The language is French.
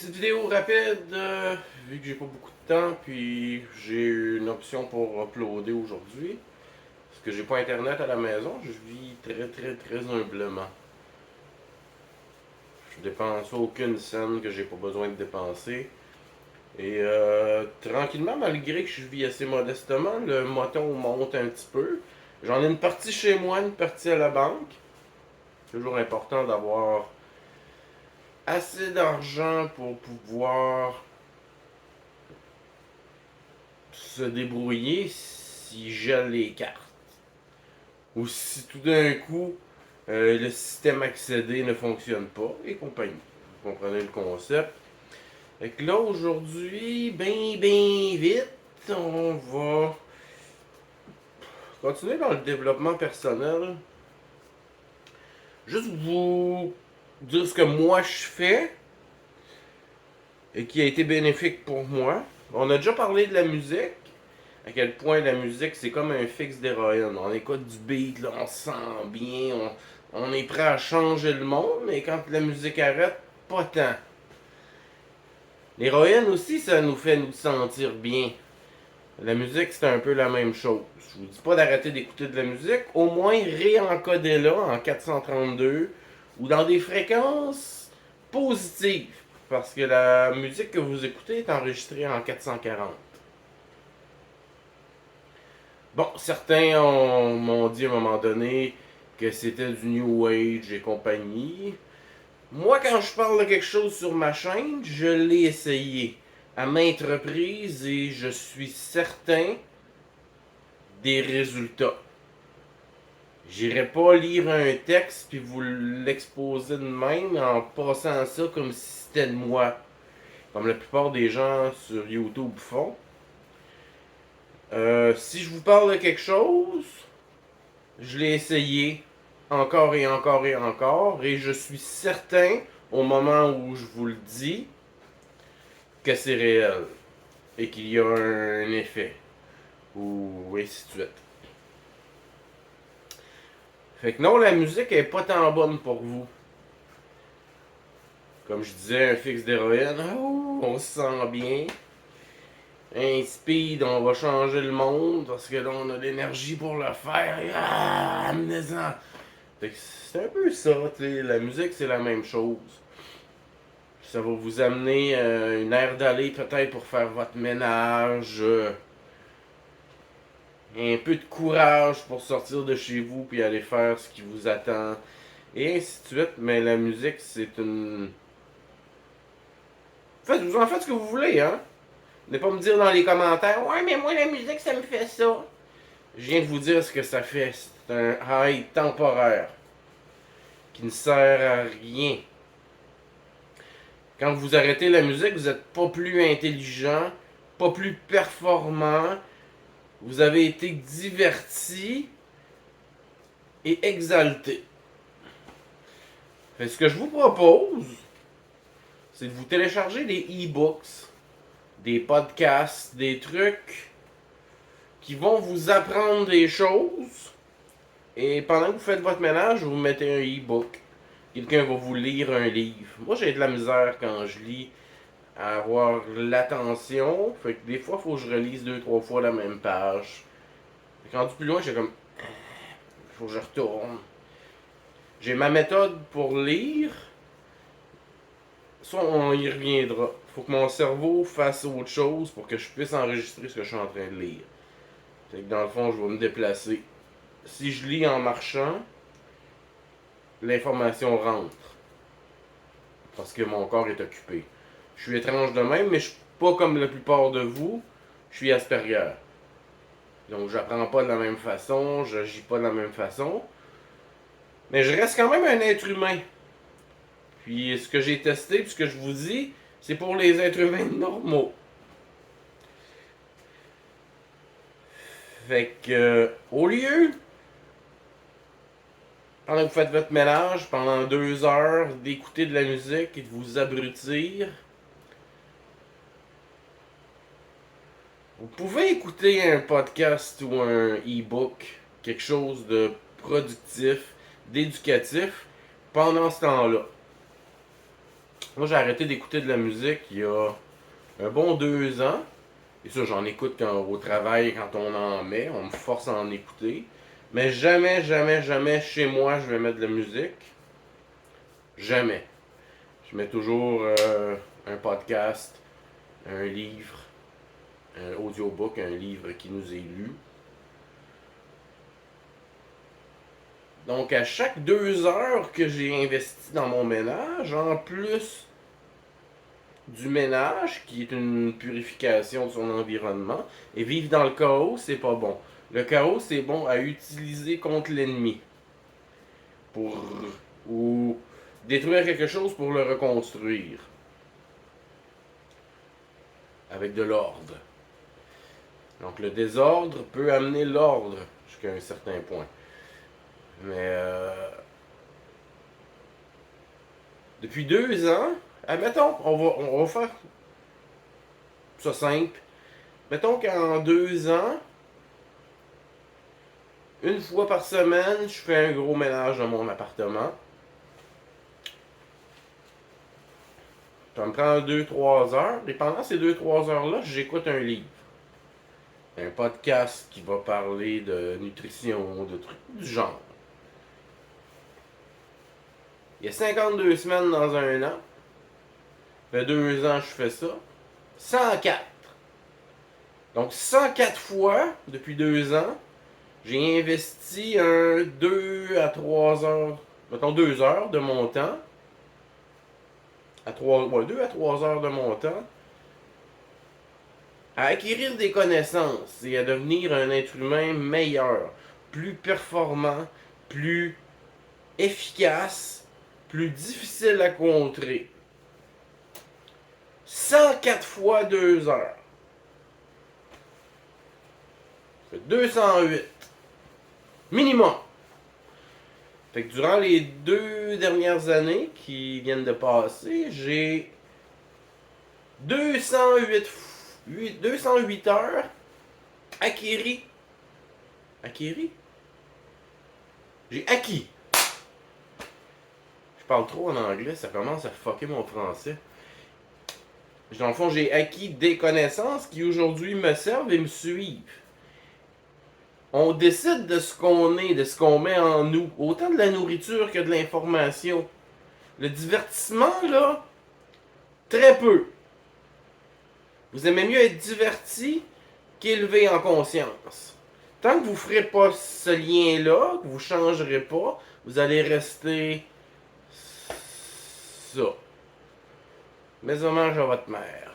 Petite vidéo rapide, vu que j'ai pas beaucoup de temps, puis j'ai une option pour uploader aujourd'hui. Parce que j'ai pas internet à la maison, je vis très humblement. Je dépense aucune scène que j'ai pas besoin de dépenser. Et tranquillement, malgré que je vis assez modestement, le moton monte un petit peu. J'en ai une partie chez moi, une partie à la banque. Toujours important d'avoir assez d'argent pour pouvoir se débrouiller si gèle les cartes. Ou si tout d'un coup le système accédé ne fonctionne pas et compagnie. Vous comprenez le concept. Fait que là aujourd'hui, ben vite, on va continuer dans le développement personnel. Juste vous dire ce que moi je fais et qui a été bénéfique pour moi. On a déjà parlé de la musique. À quel point la musique c'est comme un fixe d'héroïne. On écoute du beat, là, on se sent bien, on est prêt à changer le monde, mais quand la musique arrête, pas tant. L'héroïne aussi, ça nous fait nous sentir bien. La musique, c'est un peu la même chose. Je vous dis pas d'arrêter d'écouter de la musique, au moins réencodez-la en 432 ou dans des fréquences positives. Parce que la musique que vous écoutez est enregistrée en 440. Bon, certains m'ont dit à un moment donné que c'était du New Age et compagnie. Moi, quand je parle de quelque chose sur ma chaîne, je l'ai essayé à maintes reprises et je suis certain des résultats. J'irai pas lire un texte puis vous l'exposer de même en passant ça comme si c'était de moi, comme la plupart des gens sur YouTube font. Si je vous parle de quelque chose, je l'ai essayé encore et encore et encore, et je suis certain, au moment où je vous le dis, que c'est réel et qu'il y a un effet, ou ainsi de suite. Fait que non, la musique est pas tant bonne pour vous. Comme je disais, un fixe d'héroïne, oh, on se sent bien. Un speed, on va changer le monde parce que là on a l'énergie pour le faire. Ah, amenez-en. C'est un peu ça, t'sais. La musique c'est la même chose. Ça va vous amener une aire d'aller peut-être pour faire votre ménage. Un peu de courage pour sortir de chez vous puis aller faire ce qui vous attend. Et ainsi de suite. Mais la musique c'est une... vous en faites ce que vous voulez, hein. Ne pas me dire dans les commentaires, ouais mais moi la musique ça me fait ça. Je viens de vous dire ce que ça fait. C'est un high temporaire qui ne sert à rien. Quand vous arrêtez la musique, vous n'êtes pas plus intelligent, pas plus performant. Vous avez été diverti et exalté. Fait ce que je vous propose, c'est de vous télécharger des e-books, des podcasts, des trucs qui vont vous apprendre des choses. Et pendant que vous faites votre ménage, vous mettez un e-book. Quelqu'un va vous lire un livre. Moi, j'ai de la misère quand je lis à avoir l'attention. Fait que des fois, il faut que je relise deux, trois fois la même page. Quand du plus loin, j'ai comme... Il faut que je retourne. J'ai ma méthode pour lire. Ça, on y reviendra. Faut que mon cerveau fasse autre chose pour que je puisse enregistrer ce que je suis en train de lire. Fait que dans le fond, je vais me déplacer. Si je lis en marchant, l'information rentre. Parce que mon corps est occupé. Je suis étrange de même, mais je suis pas comme la plupart de vous. Je suis Asperger. Donc j'apprends pas de la même façon, j'agis pas de la même façon. Mais je reste quand même un être humain. Puis ce que j'ai testé, puis ce que je vous dis, c'est pour les êtres humains normaux. Fait que, au lieu, pendant que vous faites votre ménage, pendant 2 heures, d'écouter de la musique et de vous abrutir, vous pouvez écouter un podcast ou un e-book, quelque chose de productif, d'éducatif, pendant ce temps-là. Moi, j'ai arrêté d'écouter de la musique il y a un bon 2 ans. Et ça, j'en écoute au travail, quand on en met. On me force à en écouter. Mais jamais, jamais, jamais chez moi, je vais mettre de la musique. Jamais. Je mets toujours un podcast, un livre, un audiobook, un livre qui nous est lu. Donc, à chaque 2 heures que j'ai investi dans mon ménage, en plus du ménage, qui est une purification de son environnement, et vivre dans le chaos, c'est pas bon. Le chaos, c'est bon à utiliser contre l'ennemi. Pour. Ou détruire quelque chose pour le reconstruire. Avec de l'ordre. Donc, le désordre peut amener l'ordre jusqu'à un certain point. Mais depuis 2 ans, admettons, on va faire ça simple. Mettons qu'en 2 ans, une fois par semaine, je fais un gros ménage dans mon appartement. Ça me prend 2-3 heures. Et pendant ces 2-3 heures-là, j'écoute un livre. Un podcast qui va parler de nutrition, de trucs du genre. Il y a 52 semaines dans un an. Ça fait 2 ans que je fais ça. 104. Donc 104 fois, depuis 2 ans, j'ai investi 2 à 3 heures, mettons 2 heures de mon temps. 2 à 3 heures de mon temps. À acquérir des connaissances et à devenir un être humain meilleur, plus performant, plus efficace, plus difficile à contrer. 104 fois 2 heures. Ça fait 208. Minimum. Fait que durant les 2 dernières années qui viennent de passer, j'ai 208 heures acquéries. Acquéries? J'ai acquis. Je parle trop en anglais, ça commence à fucker mon français. Dans le fond, j'ai acquis des connaissances qui aujourd'hui me servent et me suivent. On décide de ce qu'on est, de ce qu'on met en nous. Autant de la nourriture que de l'information. Le divertissement, là, très peu. Vous aimez mieux être diverti qu'élevé en conscience. Tant que vous ne ferez pas ce lien-là, que vous ne changerez pas, vous allez rester ça. Mais hommage à votre mère.